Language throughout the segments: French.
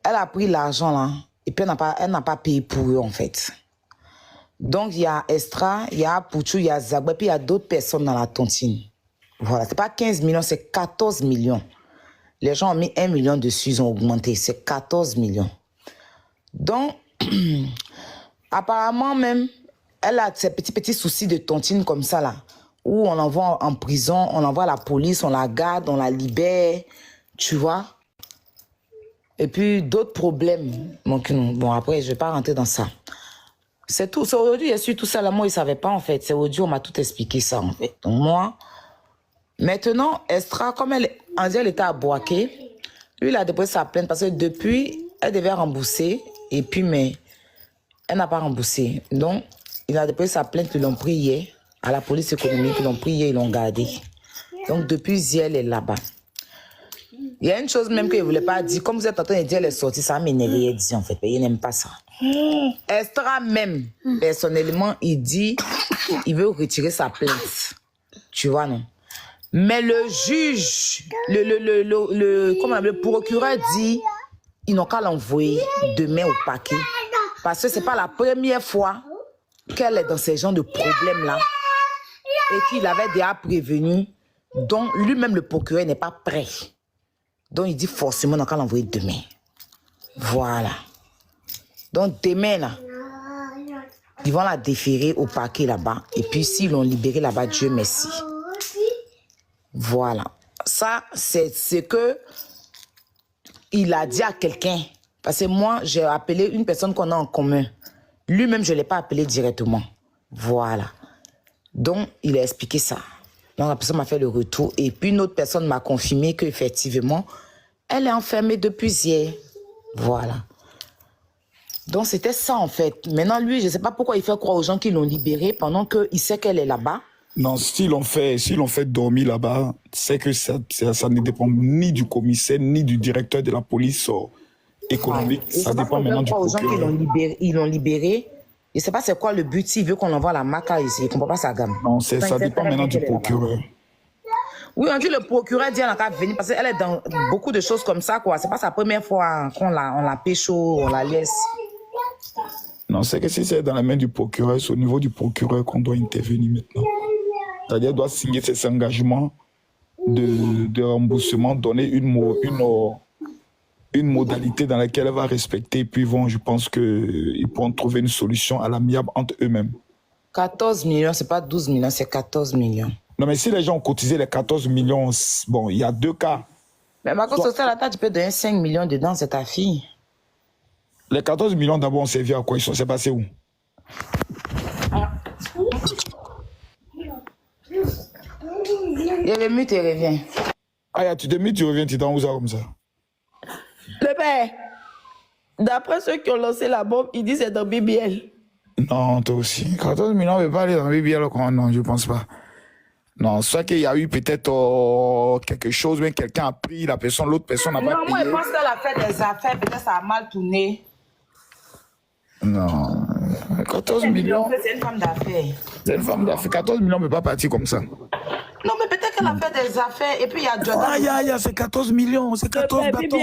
elle a pris l'argent là, et puis elle n'a pas payé pour eux en fait. Donc il y a Estra, il y a Pouchou, il y a Zagbe, puis il y a d'autres personnes dans la tontine. Voilà, c'est pas 15 millions, c'est 14 millions. Les gens ont mis 1 million dessus, ils ont augmenté, c'est 14 millions. Donc, apparemment même, elle a ces petits soucis de tontine comme ça là, où on l'envoie en prison, on envoie la police, on la garde, on la libère, tu vois. Et puis d'autres problèmes. Donc, bon, après, je ne vais pas rentrer dans ça. C'est tout. C'est aujourd'hui, j'ai su tout ça là. Moi, il ne savait pas en fait. C'est aujourd'hui, on m'a tout expliqué ça en fait. Donc, moi, maintenant, Estra, comme elle était à Boaké, lui, il a déposé sa plainte parce que depuis, elle devait rembourser. Et puis, mais elle n'a pas remboursé. Donc, il a déposé sa plainte, ils l'ont pris hier à la police économique, ils l'ont pris hier, ils l'ont gardé. Donc, depuis hier, elle est là-bas. Il y a une chose même qu'il ne voulait pas dire. Comme vous êtes en train de dire, elle est sortie, ça m'énerve, il dit en fait. Il n'aime pas ça. Estra même, personnellement, il dit, il veut retirer sa plainte. Tu vois, non? Mais le juge, le procureur dit, ils n'ont qu'à l'envoyer demain au paquet. Parce que ce n'est pas la première fois qu'elle est dans ces genres de problèmes-là. Et qu'il avait déjà prévenu. Donc, lui-même, le procureur, n'est pas prêt. Donc, il dit forcément, on n'a qu'à l'envoyer demain. Voilà. Donc, demain, là, ils vont la déférer au parquet là-bas. Et puis, s'ils l'ont libérée là-bas, Dieu merci. Voilà. Ça, c'est ce que il a dit à quelqu'un. Parce que moi, j'ai appelé une personne qu'on a en commun. Lui-même, je ne l'ai pas appelé directement. Voilà. Donc, il a expliqué ça. Donc, la personne m'a fait le retour. Et puis, une autre personne m'a confirmé qu'effectivement, elle est enfermée depuis hier. Voilà. Donc, c'était ça, en fait. Maintenant, lui, je ne sais pas pourquoi il fait croire aux gens qu'ils l'ont libérée pendant qu'il sait qu'elle est là-bas. Non, s'ils l'ont fait dormir là-bas, c'est que ça ne dépend ni du commissaire, ni du directeur de la police économique. Ouais. Ça dépend maintenant du procureur. Aux gens ils l'ont libéré. Je ne sais pas c'est quoi le but. S'il veut qu'on envoie la maca ici, il ne comprend pas sa gamme. Non, ça dépend maintenant du procureur. Oui, on dit le procureur dit qu'elle n'a qu'à venir parce qu'elle est dans beaucoup de choses comme ça, quoi. C'est pas sa première fois qu'on la pécho, on la laisse. Non, c'est que si c'est dans la main du procureur, c'est au niveau du procureur qu'on doit intervenir maintenant. C'est-à-dire, elle doit signer ses engagements de remboursement, donner une modalité dans laquelle elle va respecter. Et puis, je pense qu'ils pourront trouver une solution à l'amiable entre eux-mêmes. 14 millions, c'est pas 12 millions, c'est 14 millions. Non, mais si les gens ont cotisé les 14 millions, bon, il y a deux cas. Mais ma cause sociale, tu peux donner 5 millions dedans, c'est ta fille. Les 14 millions d'abord ont servi à quoi? Ils sont passés où? Il est mute et revient. Ah, tu te mutes, tu reviens, tu t'en où ça comme ça? Le père, d'après ceux qui ont lancé la bombe, ils disent que c'est dans BBL. Non, toi aussi. 14 millions, on ne peut pas aller dans BBL. Non, je ne pense pas. Non, soit qu'il y a eu peut-être quelque chose, mais quelqu'un a pris la personne, l'autre personne n'a pas payé. Non, moi, je pense qu'elle a fait des affaires, peut-être ça a mal tourné. Non, 14 millions. C'est une femme d'affaires. C'est une femme d'affaires. 14 millions ne peut pas partir comme ça. Non, mais peut-être qu'elle a fait des affaires et puis il y a Jordan. C'est 14 millions, c'est 14 bâtons.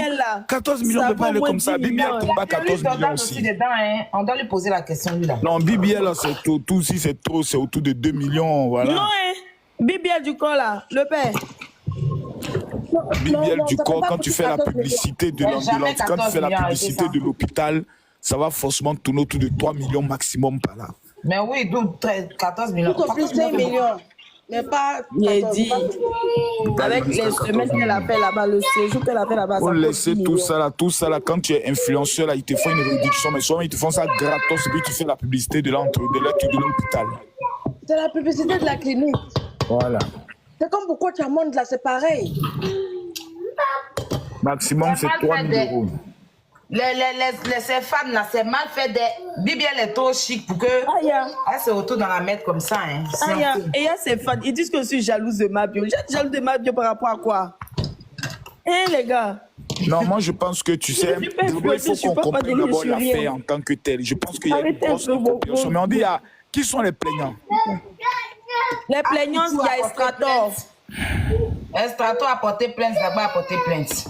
14 millions ne peut pas aller comme ça. BBL tombe à 14 millions aussi. Dedans, hein. On doit lui poser la question, lui là. Non, BBL, c'est tout, si c'est trop, c'est autour de 2 millions, voilà. Non, hein. BBL du corps là, le père. BBL du corps, quand tu fais la publicité de l'ambulance, quand tu fais la publicité de l'hôpital, ça va forcément tourner autour de 3 millions maximum par là. Mais oui, 14 millions. Tout au plus 5 millions. Mais pas. J'ai dit. Avec les semaines qu'elle a fait là-bas, le séjour qu'elle a fait là-bas. Pour laisser tout ça là, quand tu es influenceur, là, ils te font une réduction, mais souvent ils te font ça gratos, et puis tu fais la publicité de l'hôpital. C'est la publicité de la clinique. Voilà. C'est comme pourquoi tu as monté là, c'est pareil. Maximum, c'est 3 000 €. Ces femmes là, c'est mal fait. Bibi, elle est trop chic pour que elle se retrouve dans la mettre comme ça. Hein. Et il y a ces fans, ils disent que je suis jalouse de ma bio. J'étais jalouse de ma bio par rapport à quoi? Hein, les gars? Non, moi je pense que tu sais, il faut qu'on comprenne d'abord l'affaire en tant que telle. Je pense qu'il y a une grosse compréhension. Mais on dit, qui sont les plaignants? Les plaignants, il y a Estrator. Estrator a porté plainte, Zagba a porté plainte.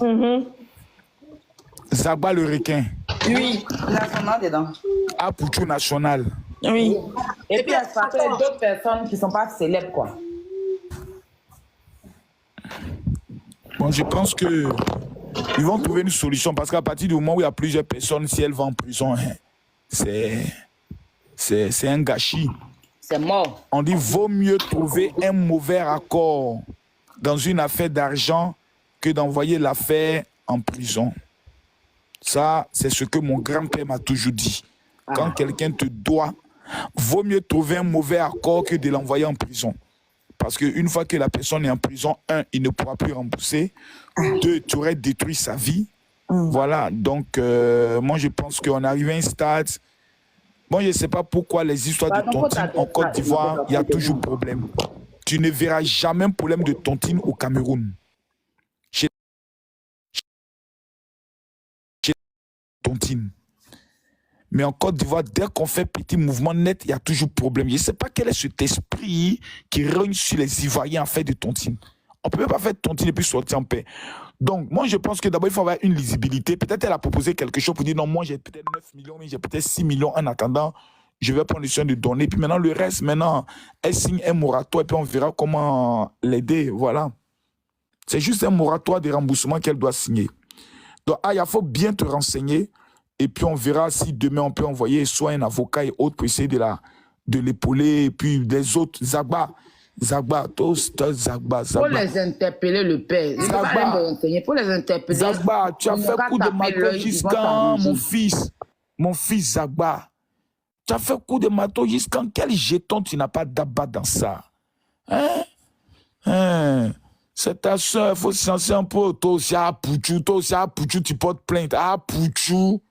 Zagba le requin. Oui, national dedans. Ah, Pouchou national. Oui. Et puis, il y a d'autres personnes qui ne sont pas célèbres, quoi. Bon, je pense que ils vont trouver une solution parce qu'à partir du moment où il y a plusieurs personnes, si elles vont en prison, hein, c'est un gâchis. C'est mort. On dit vaut mieux trouver un mauvais accord dans une affaire d'argent que d'envoyer l'affaire en prison. Ça, c'est ce que mon grand-père m'a toujours dit. Quand quelqu'un te doit, vaut mieux trouver un mauvais accord que de l'envoyer en prison. Parce qu'une fois que la personne est en prison, un, il ne pourra plus rembourser. Deux, tu aurais détruit sa vie. Voilà, donc moi je pense qu'on est arrivé à un stade. Bon, je ne sais pas pourquoi les histoires de tontine en Côte d'Ivoire, il y a toujours problème. Tu ne verras jamais un problème de tontine au Cameroun. Chez tontine. Mais en Côte d'Ivoire, dès qu'on fait petit mouvement net, il y a toujours problème. Je ne sais pas quel est cet esprit qui règne sur les Ivoiriens en fait de tontine. On ne peut même pas faire de tontine et puis sortir en paix. Donc, moi, je pense que d'abord, il faut avoir une lisibilité. Peut-être elle a proposé quelque chose pour dire non, moi, j'ai peut-être 9 millions, mais j'ai peut-être 6 millions. En attendant, je vais prendre le soin de donner. Puis maintenant, le reste, maintenant, elle signe un moratoire et puis on verra comment l'aider. Voilà. C'est juste un moratoire de remboursement qu'elle doit signer. Donc, il faut bien te renseigner. Et puis, on verra si demain, on peut envoyer soit un avocat et autres pour essayer de l'épauler. Et puis, des autres, Zagba, tous Zagba. Faut les interpeller, le père. Il faut les interpeller. Zagba, tu as fait coup de marteau jusqu'à mon fils Zagba. Tu as fait coup de marteau jusqu'à quel jeton tu n'as pas d'abat dans ça? C'est ta soeur, il faut se lancer un peu. Toi aussi, à Pouchou, tu portes plainte. Ah, Pouchou,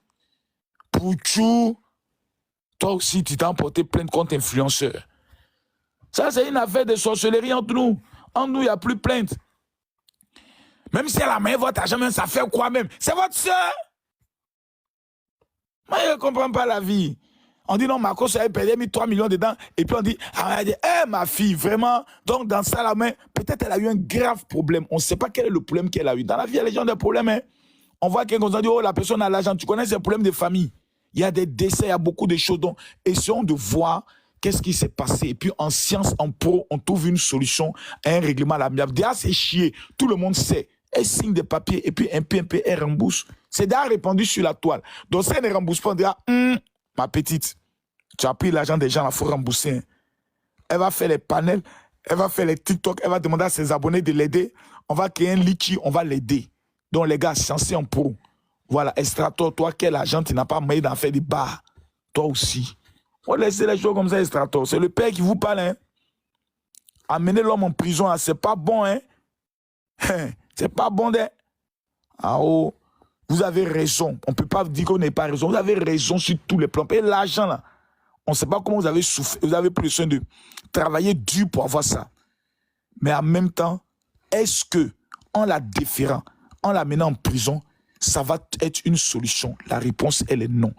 toi aussi, tu t'es emporté plainte contre influenceur. Ça, c'est une affaire de sorcellerie entre nous. Entre nous, il n'y a plus de plainte. Même si elle a mis votre argent, ça fait quoi même? C'est votre soeur. Moi, je ne comprends pas la vie. On dit non, Marcos avait perdu 3 millions dedans. Et puis on dit, ma fille, vraiment. Donc, dans ça, la main, peut-être elle a eu un grave problème. On ne sait pas quel est le problème qu'elle a eu. Dans la vie, il y a les gens des problèmes. Hein. On voit quelqu'un qui dit, oh, la personne a l'argent. Tu connais ces problèmes de famille. Il y a des décès, il y a beaucoup de choses. Donc, essayons de voir qu'est-ce qui s'est passé. Et puis, en science, en pro, on trouve une solution à un règlement à l'amiable. Déjà, c'est chier. Tout le monde sait. Elle signe des papiers et puis un peu, elle rembourse. C'est déjà répandu sur la toile. Donc, si elle ne rembourse pas, on dira, ma petite, tu as pris l'argent des gens, il faut rembourser. Elle va faire les panels, elle va faire les TikTok, elle va demander à ses abonnés de l'aider. On va créer un litchi, on va l'aider. Donc, les gars, censés en pro. Voilà, Extrator, toi, quel argent tu n'as pas moyen d'en faire des bars? Toi aussi. On laisse les choses comme ça, Extrator. C'est le père qui vous parle. Hein. Amener l'homme en prison, c'est pas bon. Hein. C'est pas bon. Hein. Ah oh, vous avez raison. On ne peut pas dire qu'on n'est pas raison. Vous avez raison sur tous les plans. Et l'argent, là, on ne sait pas comment vous avez souffert. Vous avez pris le soin de travailler dur pour avoir ça. Mais en même temps, est-ce que, en la déférant, en la menant en prison, ça va être une solution? La réponse, elle est non.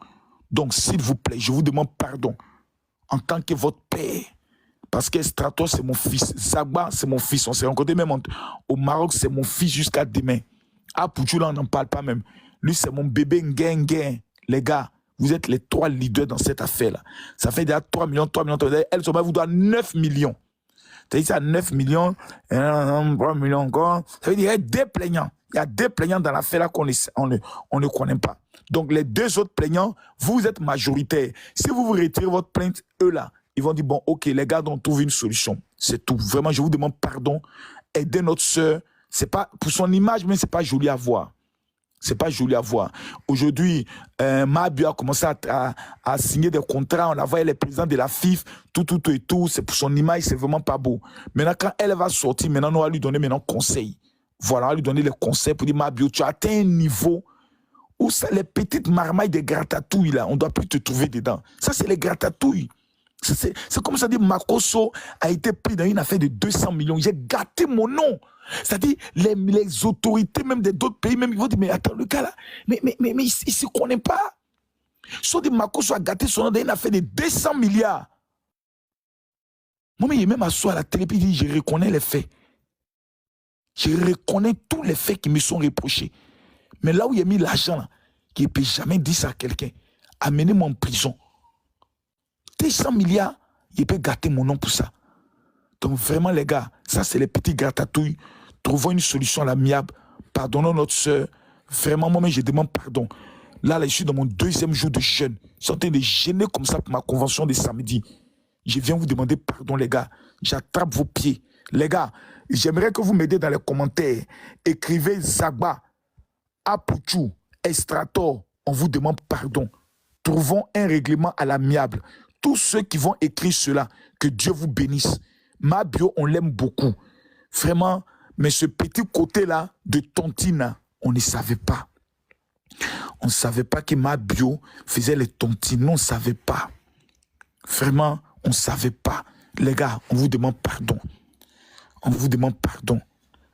Donc, s'il vous plaît, je vous demande pardon en tant que votre père. Parce que Stratos, c'est mon fils. Zagba, c'est mon fils. On s'est rencontrés même au Maroc, c'est mon fils jusqu'à demain. Ah, Pouchou, là, on n'en parle pas même. Lui, c'est mon bébé Nguyen. Les gars, vous êtes les 3 leaders dans cette affaire-là. Ça fait déjà 3 millions. Elle, vous doit 9 millions. C'est-à-dire, ça 9 millions, 3 millions encore. Ça veut dire, il y a des plaignants. Il y a des plaignants dans l'affaire-là qu'on ne connaît pas. Donc, les 2 autres plaignants, vous êtes majoritaires. Si vous retirez votre plainte, eux là, ils vont dire, bon, ok, les gars, on trouve une solution. C'est tout. Vraiment, je vous demande pardon. Aidez notre soeur. C'est pas pour son image, mais c'est pas joli à voir. C'est pas joli à voir. Aujourd'hui, Mabio a commencé à signer des contrats. On la voyait les présidents de la FIF, tout. C'est pour son image, c'est vraiment pas beau. Maintenant, quand elle va sortir, maintenant, on va lui donner conseil. Voilà, on va lui donner les conseils pour dire, Mabio, tu as atteint un niveau où ça, les petites marmailles des gratatouilles, là, on ne doit plus te trouver dedans. Ça, c'est les gratatouilles. C'est comme ça dit, Makosso a été pris dans une affaire de 200 millions. J'ai gâté mon nom. C'est-à-dire, les autorités, même d'autres pays, même, ils vont dire, mais attends, le gars là, mais il ne se connaît pas. Soit dit, Makosso a gâté son nom dans une affaire de 200 milliards. Moi, il est même assis à la télé, il dit, je reconnais les faits. Je reconnais tous les faits qui me sont reprochés. Mais là où il a mis l'argent, qui ne peut jamais dire ça à quelqu'un. Amenez-moi en prison. 200 milliards, il peut gâter mon nom pour ça. Donc vraiment, les gars, ça, c'est les petits gratatouilles. Trouvons une solution à l'amiable. Pardonnons notre soeur. Vraiment, moi-même, je demande pardon. Là, je suis dans mon 2e jour de jeûne. Je suis en train de gêner comme ça pour ma convention de samedi. Je viens vous demander pardon, les gars. J'attrape vos pieds. Les gars, j'aimerais que vous m'aidiez dans les commentaires. Écrivez Zagba, Apuchou, Estrator. On vous demande pardon. Trouvons un règlement à l'amiable. Tous ceux qui vont écrire cela, que Dieu vous bénisse. Ma bio, on l'aime beaucoup. Vraiment, mais ce petit côté-là de tontine, on ne savait pas. On ne savait pas que ma bio faisait les tontines. On ne savait pas. Vraiment, on ne savait pas. Les gars, on vous demande pardon. On vous demande pardon.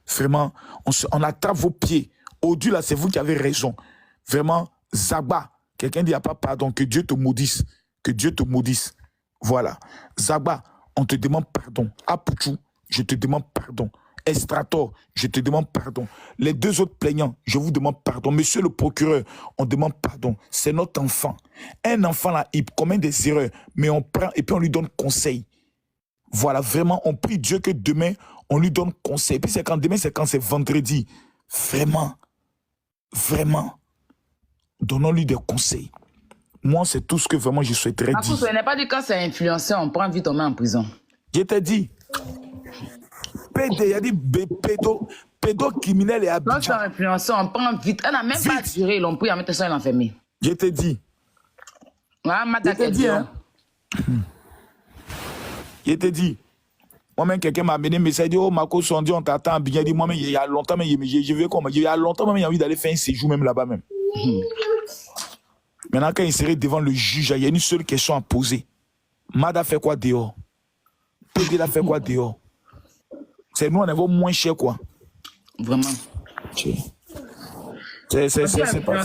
Vraiment, on attrape vos pieds. Audu, là, c'est vous qui avez raison. Vraiment, Zagba, quelqu'un dit, il n'y a pas pardon. Que Dieu te maudisse. Que Dieu te maudisse. Voilà. Zagba, on te demande pardon. Apuchou, je te demande pardon. Estrator, je te demande pardon. Les 2 autres plaignants, je vous demande pardon. Monsieur le procureur, on demande pardon. C'est notre enfant. Un enfant là, il commet des erreurs, mais on prend et puis on lui donne conseil. Voilà, vraiment, on prie Dieu que demain, on lui donne conseil. Et puis c'est quand demain, c'est quand c'est vendredi. Vraiment, vraiment, donnons-lui des conseils. Moi, c'est tout ce que vraiment je souhaiterais dire. Ce n'est pas dit quand c'est influencé, on prend vite, on met en prison. Je t'ai dit. PD, il y a dit pédocriminel et Abidjan. Quand c'est influencé, on prend vite. Elle n'a même pas tiré, l'on pris à mettre ça et l'enfermer. Je t'ai dit. Ah, je t'ai dit, hein. Je t'ai dit. Moi-même, quelqu'un m'a amené un message, il dit, oh, Marco, on t'attend bien. Dit, moi-même, il y a longtemps, mais je vais comment? Il y a longtemps, même, j'ai envie d'aller faire un séjour même là-bas même. Maintenant, quand il serait devant le juge, il y a une seule question à poser. Mada fait quoi dehors? PD a fait quoi dehors? C'est nous, on est moins cher, quoi. Vraiment. C'est pas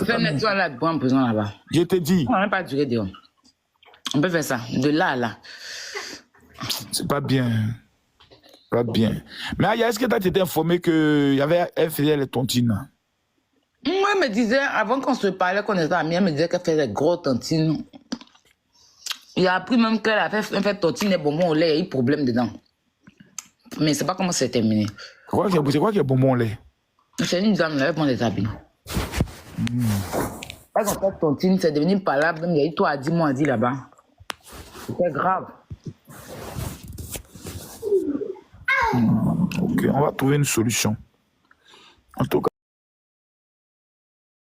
en prison là-bas. Je te dis. On n'a pas duré dehors. On peut faire ça, de là à là. C'est pas bien. Pas bien. Mais est-ce que tu as été informé qu'elle faisait les tontines? Moi, elle me disait, avant qu'on se parlait, qu'on était amis, elle me disait qu'elle faisait des gros tontines. Il a appris même qu'elle a fait tontine et bonbons au lait, il y a eu problème dedans. Mais c'est pas comment c'est terminé. C'est quoi qu'il y a bonbons au lait? C'est une dame, elle prend des habits. Quand on fait tontine, c'est devenu palable. Il y a eu 3 à 10 mois à dire là-bas. C'était grave. Ok, on va trouver une solution. En tout cas.